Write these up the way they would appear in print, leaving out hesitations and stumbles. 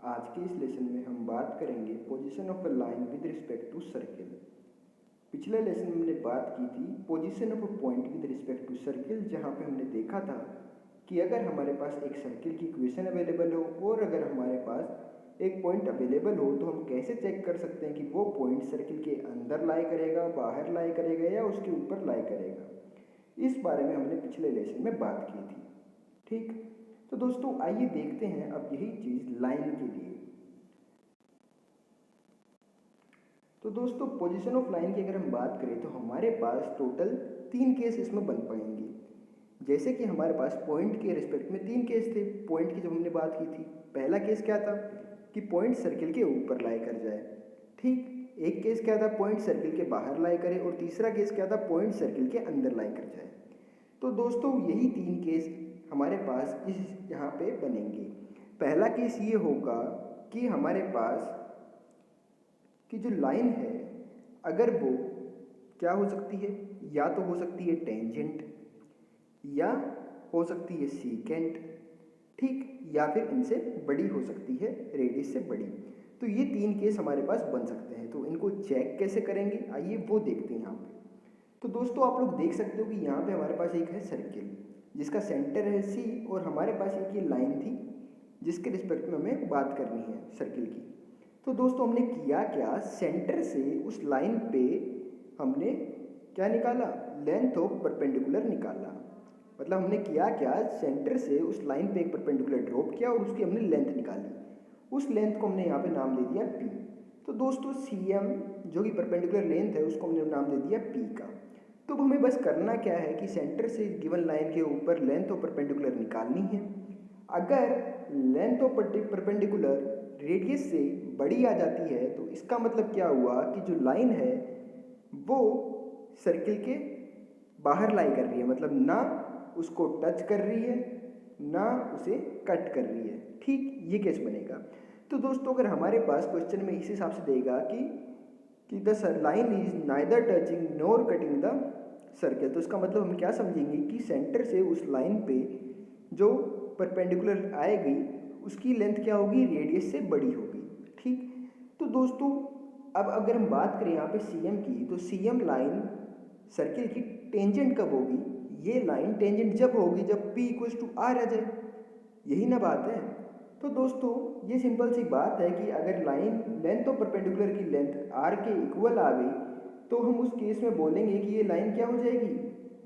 आज के इस लेसन में हम बात करेंगे position of a line with respect to circle. पिछले लेसन में हमने बात की थी position of a point with respect to circle, जहाँ पे हमने देखा था कि अगर हमारे पास एक सर्किल की इक्वेशन अवेलेबल हो और अगर हमारे पास एक पॉइंट अवेलेबल हो तो हम कैसे चेक कर सकते हैं कि वो पॉइंट सर्किल के अंदर लाई करेगा, बाहर लाई करेगा या उसके ऊपर लाई करेगा। इस बारे में हमने पिछले लेसन में बात की थी। ठीक, तो दोस्तों आइए देखते हैं अब यही चीज़ लाइन के लिए। तो दोस्तों पोजीशन ऑफ लाइन की अगर हम बात करें तो हमारे पास टोटल 3 केस इसमें बन पाएंगे। जैसे कि हमारे पास पॉइंट के रिस्पेक्ट में 3 केस थे पॉइंट की जब हमने बात की थी। पहला केस क्या था कि पॉइंट सर्किल के ऊपर लाई कर जाए। ठीक, एक केस क्या था पॉइंट सर्किल के बाहर लाई करे और तीसरा केस क्या था पॉइंट सर्किल के अंदर लाई कर जाए। तो दोस्तों यही 3 केस हमारे पास इस यहाँ पे बनेंगे। पहला केस ये होगा कि हमारे पास की जो लाइन है अगर वो क्या हो सकती है, या तो हो सकती है टेंजेंट या हो सकती है सीकेंट, ठीक, या फिर इनसे बड़ी हो सकती है, रेडियस से बड़ी। तो ये 3 केस हमारे पास बन सकते हैं। तो इनको चेक कैसे करेंगे आइए वो देखते हैं यहाँ पे। तो दोस्तों आप लोग देख सकते हो कि यहाँ पे हमारे पास एक है सर्किल जिसका सेंटर है सी और हमारे पास एक ये लाइन थी जिसके रिस्पेक्ट में हमें बात करनी है सर्किल की। तो दोस्तों हमने किया क्या, सेंटर से उस लाइन पे हमने क्या निकाला, लेंथ ऑफ परपेंडिकुलर निकाला। मतलब हमने किया क्या, सेंटर से उस लाइन पे एक परपेंडिकुलर ड्रॉप किया और उसकी हमने लेंथ निकाली। उस लेंथ को हमने यहाँ पे नाम दे दिया पी। तो दोस्तों CM जो कि परपेंडिकुलर लेंथ है उसको हमने नाम दे दिया पी का। तो हमें बस करना क्या है कि सेंटर से गिवन लाइन के ऊपर लेंथ ऑफ परपेंडिकुलर निकालनी है। अगर लेंथ ऑफ परपेंडिकुलर रेडियस से बड़ी आ जाती है तो इसका मतलब क्या हुआ कि जो लाइन है वो सर्किल के बाहर लाई कर रही है, मतलब ना उसको टच कर रही है ना उसे कट कर रही है। ठीक, ये केस बनेगा। तो दोस्तों अगर हमारे पास क्वेश्चन में इस हिसाब से देगा कि the line is neither touching nor cutting the circle, तो इसका मतलब हम क्या समझेंगे कि सेंटर से उस लाइन पे जो परपेंडिकुलर आएगी उसकी लेंथ क्या होगी, रेडियस से बड़ी होगी। ठीक, तो दोस्तों अब अगर हम बात करें यहाँ पे CM की, तो CM लाइन सर्किल की टेंजेंट कब होगी, ये लाइन टेंजेंट जब होगी जब P इक्वल्स टू R आ जाए। यही ना बात है। तो दोस्तों ये सिंपल सी बात है कि अगर लाइन लेंथ ऑफ परपेंडिकुलर की लेंथ R के इक्वल आ गई तो हम उस केस में बोलेंगे कि ये लाइन क्या हो जाएगी,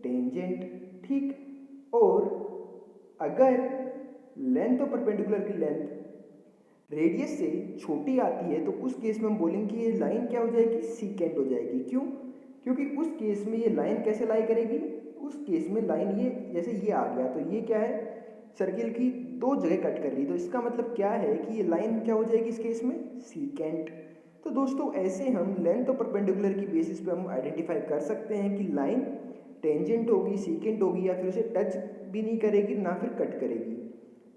टेंजेंट। ठीक, और अगर लेंथ ऑफ परपेंडिकुलर की लेंथ रेडियस से छोटी आती है तो उस केस में हम बोलेंगे कि ये लाइन क्या हो जाएगी, सीकेंट हो जाएगी। क्यों, क्योंकि उस केस में ये लाइन कैसे लाई करेगी, उस केस में लाइन ये जैसे ये आ गया तो ये क्या है, सर्किल की 2 जगह कट कर रही, तो इसका मतलब क्या है कि ये लाइन क्या हो जाएगी इस केस में, सीकेंट। तो दोस्तों ऐसे हम लेंथ ऑफ परपेंडिकुलर की बेसिस पे हम आइडेंटिफाई कर सकते हैं कि लाइन टेंजेंट होगी, सीकेंट होगी या फिर उसे टच भी नहीं करेगी ना फिर कट करेगी।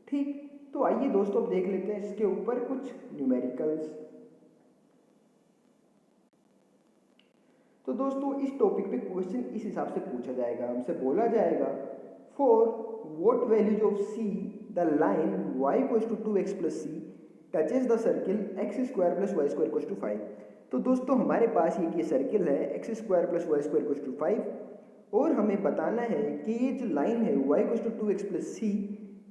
ठीक, तो आइए दोस्तों अब देख लेते हैं इसके ऊपर कुछ न्यूमेरिकल्स। तो दोस्तों इस टॉपिक पे क्वेश्चन इस हिसाब से पूछा जाएगा, हमसे बोला जाएगा for what values of C the line y equals to 2x plus c touches the circle x square plus Y square equals to 5। तो दोस्तों हमारे पास ये सर्किल है x square plus Y square equals to 5 और हमें बताना है कि ये जो लाइन है y equals to 2x plus c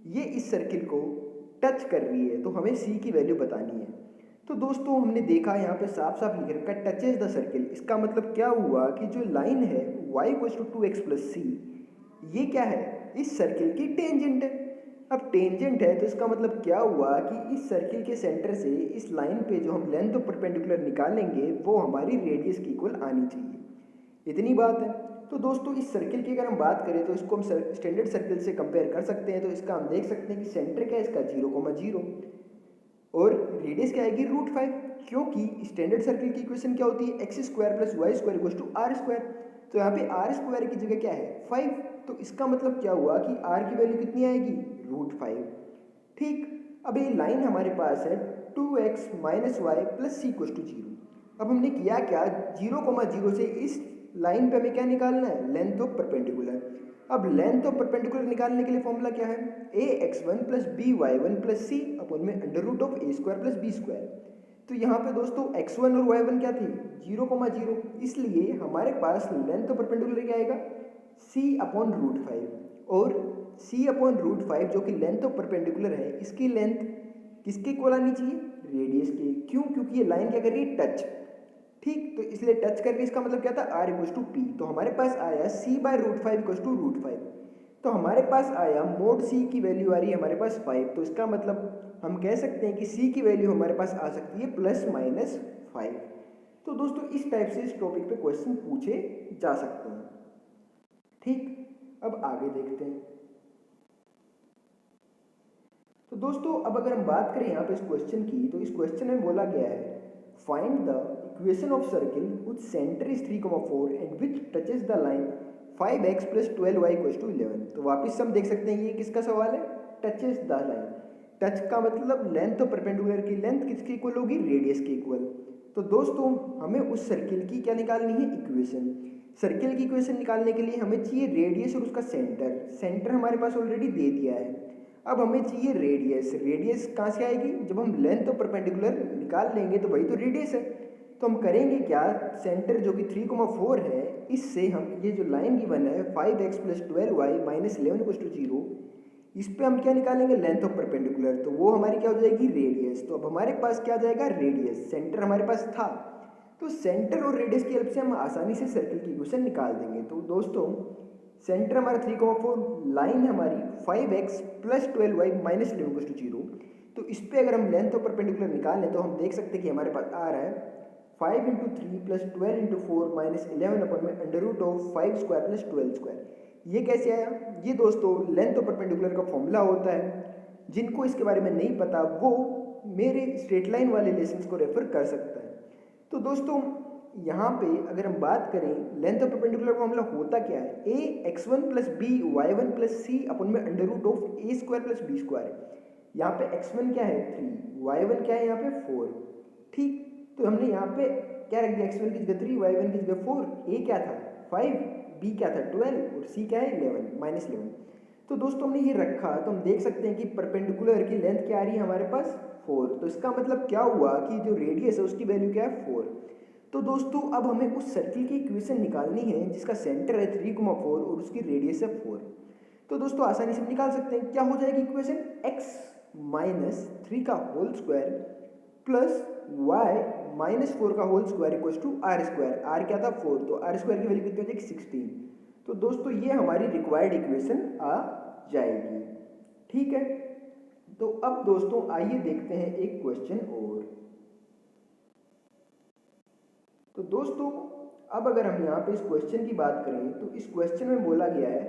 ये इस सर्किल को टच कर रही है, तो हमें C की वैल्यू बतानी है। तो दोस्तों हमने देखा यहाँ पे साफ साफ लिख रखा है टचेज द सर्किल। इसका मतलब क्या हुआ कि जो लाइन है y equals to 2x plus c ये क्या है, इस सर्किल की टेंजेंट है। अब टेंजेंट है तो इसका मतलब क्या हुआ कि इस सर्किल के सेंटर से इस लाइन पे जो हम लेंथ ऑफ परपेंडिकुलर निकालेंगे वो हमारी रेडियस की इक्वल आनी चाहिए। इतनी बात है। तो दोस्तों इस सर्किल की अगर हम बात करें तो इसको हम स्टैंडर्ड सर्किल से कंपेयर कर सकते हैं। तो इसका हम देख सकते हैं कि सेंटर क्या है इसका 0,0 और रेडियस क्या आएगी √5, क्योंकि स्टैंडर्ड सर्किल की इक्वेशन क्या होती है, x square plus Y square equals to R square. तो यहाँ पे R स्क्वायर की जगह क्या है 5, तो इसका मतलब क्या हुआ कि R की वैल्यू कितनी आएगी √5। ठीक, अब ये लाइन हमारे पास है 2x minus Y plus C equals to 0। अब हमने किया क्या, 0,0 से इस लाइन पे हमें क्या निकालना है, लेंथ ऑफ परपेंडिकुलर। अब लेंथ ऑफ परपेंडिकुलर निकालने के लिए फॉर्मूला क्या है, A X one plus B Y one plus C upon में under root of A square plus B square. तो यहाँ पे दोस्तों x1 और y1 क्या थी 0,0, इसलिए हमारे पास लेंथ ऑफ परपेंडिकुलर क्या आएगा c अपॉन रूट 5, और c अपॉन रूट 5 जो कि लेंथ ऑफ परपेंडिकुलर है, इसकी लेंथ किसके इक्वल आनी चाहिए, रेडियस के। क्यों, क्योंकि ये लाइन क्या कर रही है, टच। ठीक, तो इसलिए टच कर रही है, इसका मतलब क्या था r इक्वल टू पी। तो हमारे पास आया c by root 5 equal to root 5। तो हमारे पास आया मोड c की वैल्यू आ रही है हमारे पास 5, तो इसका मतलब हम कह सकते हैं कि c की वैल्यू हमारे पास आ सकती है ±5। तो दोस्तों इस टाइप से इस टॉपिक पे क्वेश्चन पूछे जा सकते हैं। ठीक, अब आगे देखते हैं। तो दोस्तों अब अगर हम बात करें यहाँ पे इस क्वेश्चन की, तो इस क्वेश्चन में बोला गया है find the equation of circle which centre is 3,4 and which touches the line 5x + 12y = 11। तो वापस हम देख सकते हैं ये किसका सवाल है, टचेस द लाइन। टच का मतलब लेंथ ऑफ परपेंडिकुलर की लेंथ किसकी इक्वल होगी, रेडियस की इक्वल। तो दोस्तों हमें उस सर्किल की क्या निकालनी है, इक्वेशन। सर्किल की इक्वेशन निकालने के लिए हमें चाहिए रेडियस और उसका सेंटर। सेंटर हमारे पास ऑलरेडी दे दिया है। अब हमें चाहिए रेडियस। रेडियस कहाँ से आएगी, जब हम लेंथ ऑफ परपेंडिकुलर निकाल लेंगे तो वही तो रेडियस है। तो हम करेंगे क्या, सेंटर जो कि 3,4 है, इससे हम ये जो लाइन गिवन है 5x + 12y - 11 = 0, इस पे हम क्या निकालेंगे, लेंथ ऑफ परपेंडिकुलर। तो वो हमारी क्या हो जाएगी, रेडियस। तो अब हमारे पास क्या जाएगा, रेडियस। सेंटर हमारे पास था, तो सेंटर और रेडियस की हेल्प से हम आसानी से सर्किल की इक्वेशन निकाल देंगे। तो दोस्तों सेंटर हमारा 3,4, लाइन हमारी 5x + 12y - 11 = 0। तो इस पे अगर हम लेंथ ऑफ परपेंडिकुलर निकालें तो हम देख सकते हैं कि हमारे पास आ रहा है 5 × 3 + 12 × 4 - 11 अपन में अंडर रूट ऑफ 5² + 12²। ये कैसे आया, ये दोस्तों लेंथ ऑफ परपेंडिकुलर का फॉर्मूला होता है। जिनको इसके बारे में नहीं पता वो मेरे स्ट्रेट लाइन वाले लेसन्स को रेफर कर सकता है। तो दोस्तों यहाँ पे अगर हम बात करें लेंथ ऑफ परपेंडिकुलर फॉर्मूला होता क्या है, a x1 + b y1 + c अपन में under root of a² + b²। यहाँ पे x1 क्या है 3, y1 क्या है यहाँ पे 4। ठीक, तो हमने यहाँ पे क्या रख दिया, x1 की जगह 3, y1 की जगह 4, a क्या था 5, b क्या था 12 और c क्या है 11 -11। तो दोस्तों हमने ये रखा, तो हम देख सकते हैं कि परपेंडिकुलर की लेंथ क्या आ रही है हमारे पास 4। तो इसका मतलब क्या हुआ कि जो रेडियस है उसकी वैल्यू क्या है 4। तो दोस्तों अब हमें उस सर्किल की इक्वेशन निकालनी है जिसका सेंटर है 3,4 और उसकी रेडियस है 4। तो दोस्तों आसानी से हम निकाल सकते हैं, क्या हो जाएगी इक्वेशन, x - 3 का होल स्क्वायर प्लस y - 4 का whole square equal to r²। r क्या था 4, तो r² की वैल्यू कितनी हो जाएगी 16। तो दोस्तों ये हमारी रिक्वायर्ड इक्वेशन आ जाएगी। ठीक है, तो अब दोस्तों आइए देखते हैं एक क्वेश्चन और। तो दोस्तों अब अगर हम यहाँ पे इस क्वेश्चन की बात करें तो इस क्वेश्चन में बोला गया है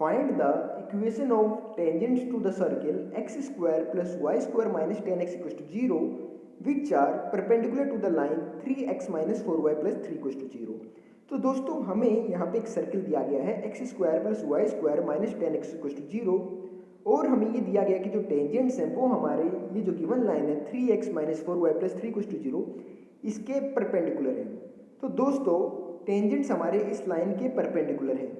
find the equation of tangents to the circle x² + y² - 10x = 0 which are perpendicular to the line 3x - 4y + 3 = 0। तो दोस्तों हमें यहाँ पे एक सर्किल दिया गया है x² + y² - 10x = 0, और हमें ये दिया गया कि जो टेंजेंट्स हैं वो हमारे ये जो गिवन लाइन है 3x - 4y + 3 = 0 इसके परपेंडिकुलर है। तो दोस्तों टेंजेंट्स हमारे इस लाइन के परपेंडिकुलर हैं।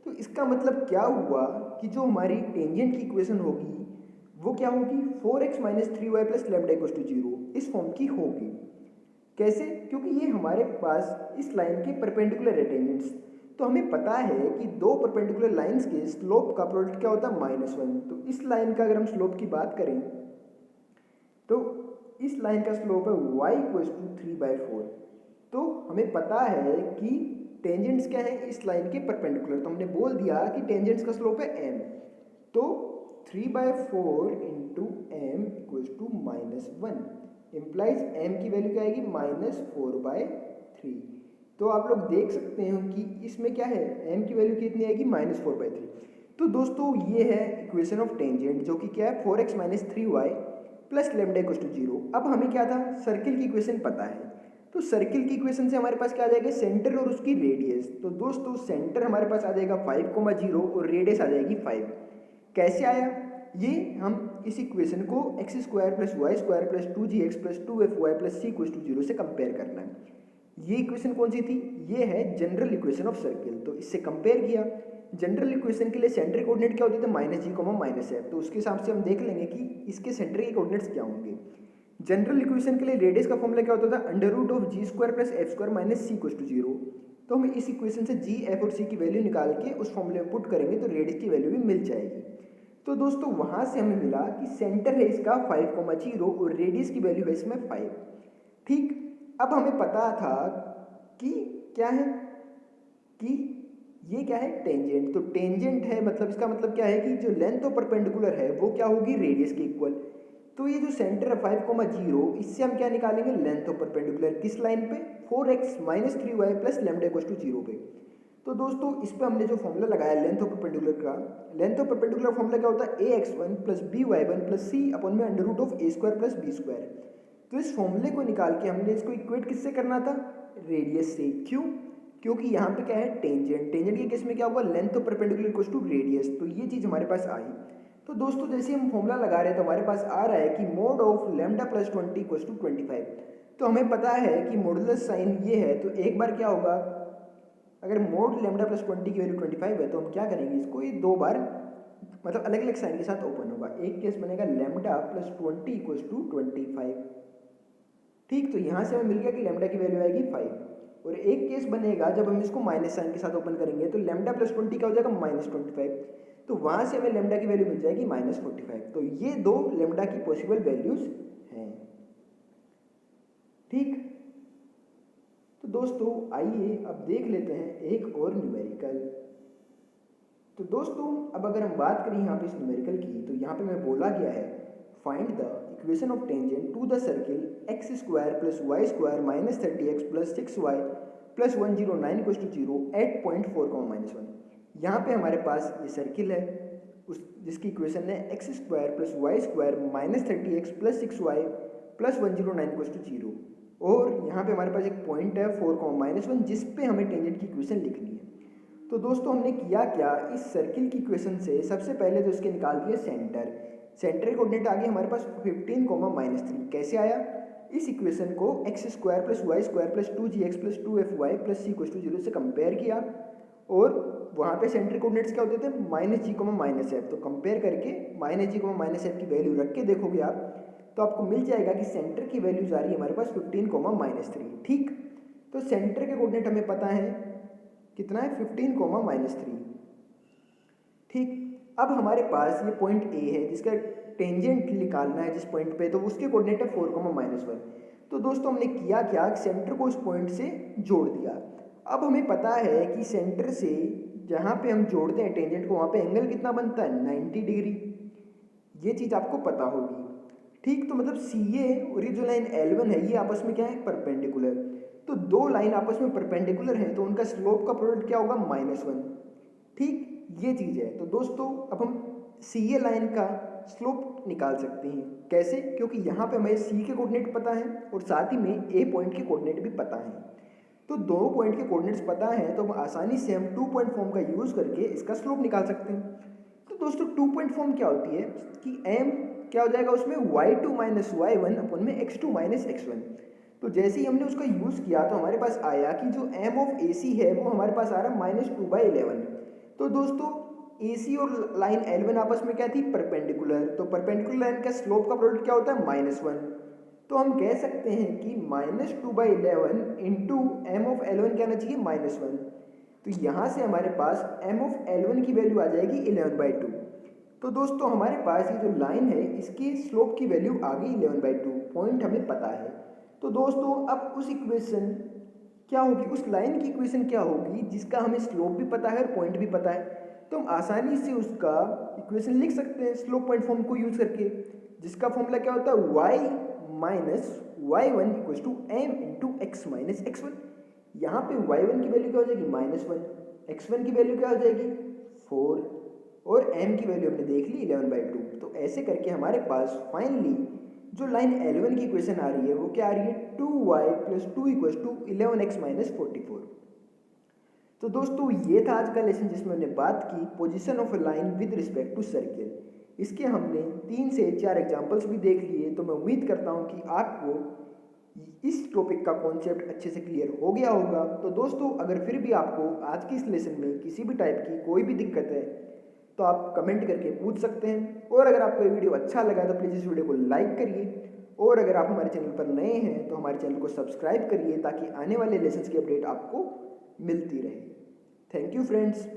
तो इसका मतलब क्या हुआ कि जो हमारी टेंजेंट की इक्वेशन होगी वो क्या होगी, 4x - 3y + λ = 0 इस फॉर्म की होगी। कैसे, क्योंकि ये हमारे पास इस लाइन के परपेंडिकुलर है टेंजेंट्स। तो हमें पता है कि दो परपेंडिकुलर लाइंस के स्लोप का प्रोडक्ट क्या होता है -1। तो इस लाइन का अगर हम स्लोप की बात करें तो इस लाइन का स्लोप है y = 3/4। तो हमें पता है कि टेंजेंट्स क्या है इस लाइन के परपेंडिकुलर, तो हमने बोल दिया कि टेंजेंट्स का स्लोप है m। तो 3/4 × m = -1 इम्प्लाइज m की वैल्यू क्या आएगी -4/3। तो आप लोग देख सकते हो कि इसमें क्या है m की वैल्यू कितनी आएगी -4/3। तो दोस्तों ये है इक्वेशन ऑफ टेंजेंट जो कि क्या है 4x - 3y + λ = 0। अब हमें क्या था, सर्किल की इक्वेशन पता है। तो सर्किल की इक्वेशन से हमारे पास क्या आ जाएगा, सेंटर और उसकी रेडियस। तो दोस्तों सेंटर हमारे पास आ जाएगा 5,0 और रेडियस आ जाएगी 5। कैसे आया, ये हम इस इक्वेशन को x² + y² + 2gx + 2fy + c = 0 से कंपेयर करना है। ये इक्वेशन कौन सी थी, ये है जनरल इक्वेशन ऑफ सर्किल। तो इससे कंपेयर किया, जनरल इक्वेशन के लिए सेंटर कोऑर्डिनेट क्या होते थे माइनस जी कॉमा माइनस एफ, तो उसके हिसाब से हम देख लेंगे कि इसके सेंटर के कोऑर्डिनेट्स क्या होंगे। जनरल इक्वेशन के लिए रेडियस का फॉर्मूला क्या होता था under root of G square plus F square minus C equals to 0। तो हम इस इक्वेशन से जी एफ और सी की वैल्यू निकाल के उस फॉर्मूले में पुट करेंगे तो रेडियस की वैल्यू भी मिल जाएगी। तो दोस्तों वहाँ से हमें मिला कि सेंटर है इसका 5,0 और रेडियस की वैल्यू है इसमें 5। ठीक, अब हमें पता था कि क्या है कि ये क्या है टेंजेंट, तो टेंजेंट है मतलब इसका मतलब क्या है कि जो लेंथ ऑफ परपेंडिकुलर है वो क्या होगी रेडियस के इक्वल। तो ये जो सेंटर है 5,0 इससे हम क्या निकालेंगे लेंथ ऑफ परपेंडिकुलर किस लाइन पे 4x minus 3y plus lambda equals to 0 पे। तो दोस्तों इस पे हमने जो फॉर्मूला लगाया लेंथ ऑफ परपेंडिकुलर का, लेंथ ऑफ परपेंडिकुलर फॉर्मूला क्या होता है ax1 plus by1 plus c upon में under root of a square plus b square. तो इस फॉर्मूले को निकाल के हमने इसको इक्वेट किससे करना था रेडियस से। क्यों, क्योंकि यहाँ पे क्या है टेंजेंट, टेंजेंट के केस में क्या होगा length of perpendicular equals to radius, तो ये चीज़ हमारे पास आई। तो दोस्तों जैसे हम फॉर्मूला लगा रहे हैं तो हमारे पास आ रहा है कि mod of lambda plus 20 equals to 25। तो हमें पता है कि मॉडुलस साइन ये है, तो एक बार क्या होगा अगर मोड लैम्डा प्लस 20 की वैल्यू 25 है तो हम क्या करेंगे इसको ये दो बार मतलब अलग अलग साइन के साथ ओपन होगा। एक केस बनेगा लैम्डा प्लस 20 इक्वल्स टू 25। ठीक, तो यहाँ से हमें मिल गया कि लैम्डा की वैल्यू आएगी 5। और एक केस बनेगा जब हम इसको माइनस साइन के साथ ओपन करेंगे तो लैम्डा प्लस 20 क्या हो जाएगा माइनस 25, तो वहाँ से हमें लैम्डा की वैल्यू मिल जाएगी माइनस 45। तो ये दो लैम्डा की पॉसिबल वैल्यूज हैं। ठीक, तो दोस्तों आइए अब देख लेते हैं एक और न्यूमेरिकल। तो दोस्तों अब अगर हम बात करें यहाँ पे इस न्यूमेरिकल की, तो यहाँ पे मैं बोला गया है find the equation of tangent to the circle X square plus Y square minus 30x plus 6y plus 109 equals to 0 at point 4,-1। यहाँ पे हमारे पास ये सर्किल है उस जिसकी इक्वेशन है X square plus Y square minus 30x plus 6y plus 109 equals to 0, और यहाँ पे हमारे पास एक पॉइंट है 4,-1 जिस पे हमें टेंजेंट की इक्वेशन लिखनी है। तो दोस्तों हमने किया क्या, इस सर्किल की इक्वेशन से सबसे पहले तो इसके निकाल दिए सेंटर। सेंटर के कोऑर्डिनेट आ गए हमारे पास 15,-3। कैसे आया, इस इक्वेशन को X square plus Y square plus 2gx plus 2fy plus C equals to 0 से कंपेयर किया, और वहाँ पे सेंटर कोऑर्डिनेट्स क्या होते थे माइनस जी कॉमा माइनस एफ। तो कंपेयर करके माइनस जी कॉमा माइनस एफ की वैल्यू रख के देखोगे आप तो आपको मिल जाएगा कि सेंटर की वैल्यूज आ रही है हमारे पास 15,-3। ठीक, तो सेंटर के कोऑर्डिनेट हमें पता है कितना है 15,-3। ठीक, अब हमारे पास ये पॉइंट ए है जिसका टेंजेंट निकालना है जिस पॉइंट पे, तो उसके कोऑर्डिनेट है 4,-1। तो दोस्तों हमने किया क्या, सेंटर को उस पॉइंट से जोड़ दिया। अब हमें पता है कि सेंटर से जहाँ पे हम जोड़ते हैं टेंजेंट को वहाँ पे एंगल कितना बनता है 90 डिग्री, ये चीज़ आपको पता होगी। ठीक, तो मतलब सी ए और ये जो लाइन L1 है ये आपस में क्या है परपेंडिकुलर, तो दो लाइन आपस में परपेंडिकुलर हैं तो उनका स्लोप का प्रोडक्ट क्या होगा -1। ठीक, ये चीज़ है। तो दोस्तों अब हम सी ए लाइन का स्लोप निकाल सकते हैं कैसे, क्योंकि यहाँ पे हमें सी के कोऑर्डिनेट पता है और साथ ही में ए पॉइंट के कोऑर्डिनेट भी पता है। तो दो पॉइंट के कोऑर्डिनेट्स पता है तो हम आसानी से हम 2 पॉइंट फॉर्म का यूज़ करके इसका स्लोप निकाल सकते हैं। तो दोस्तों 2 पॉइंट फॉर्म क्या होती है कि m क्या हो जाएगा उसमें y2 माइनस y1 अपन में x2 माइनस x1। तो जैसे ही हमने उसका यूज़ किया तो हमारे पास आया कि जो m ऑफ AC है वो हमारे पास आ रहा है -2/11। तो दोस्तों AC और लाइन L1 आपस में क्या थी परपेंडिकुलर, तो परपेंडिकुलर लाइन का स्लोप का प्रोडक्ट क्या होता है -1। तो हम कह सकते हैं कि -2/11 इंटू m ऑफ L1 क्या आना चाहिए -1। तो यहाँ से हमारे पास m ऑफ L1 की वैल्यू आ जाएगी 11/2। तो दोस्तों हमारे पास ये जो लाइन है इसकी स्लोप की वैल्यू आ गई 11/2, पॉइंट हमें पता है। तो दोस्तों अब उस इक्वेशन क्या होगी, उस लाइन की इक्वेशन क्या होगी जिसका हमें स्लोप भी पता है और पॉइंट भी पता है, तो हम आसानी से उसका इक्वेशन लिख सकते हैं स्लोप पॉइंट फॉर्म को यूज करके, जिसका फॉर्मूला क्या होता है y minus y1 equals to m into x minus x1। यहाँ पे y1 की वैल्यू क्या हो जाएगी -1, x1 की वैल्यू क्या हो जाएगी 4 और m की वैल्यू हमने देख ली 11/2। तो ऐसे करके हमारे पास फाइनली जो लाइन L1 की इक्वेशन आ रही है वो क्या आ रही है 2y plus 2 equals to 11x minus 44। तो दोस्तों ये था आज का लेसन जिसमें हमने बात की position of a line with respect to circle. इसके हमने 3 से 4 एग्जांपल्स भी देख लिए, तो मैं उम्मीद करता हूँ कि आपको इस टॉपिक का कॉन्सेप्ट अच्छे से क्लियर हो गया होगा। तो दोस्तों अगर फिर भी आपको आज की इस लेसन में किसी भी टाइप की कोई भी दिक्कत है तो आप कमेंट करके पूछ सकते हैं। और अगर आपको ये वीडियो अच्छा लगा तो प्लीज़ इस वीडियो को लाइक करिए, और अगर आप हमारे चैनल पर नए हैं तो हमारे चैनल को सब्सक्राइब करिए ताकि आने वाले लेसन्स की अपडेट आपको मिलती रहे। Thank you friends.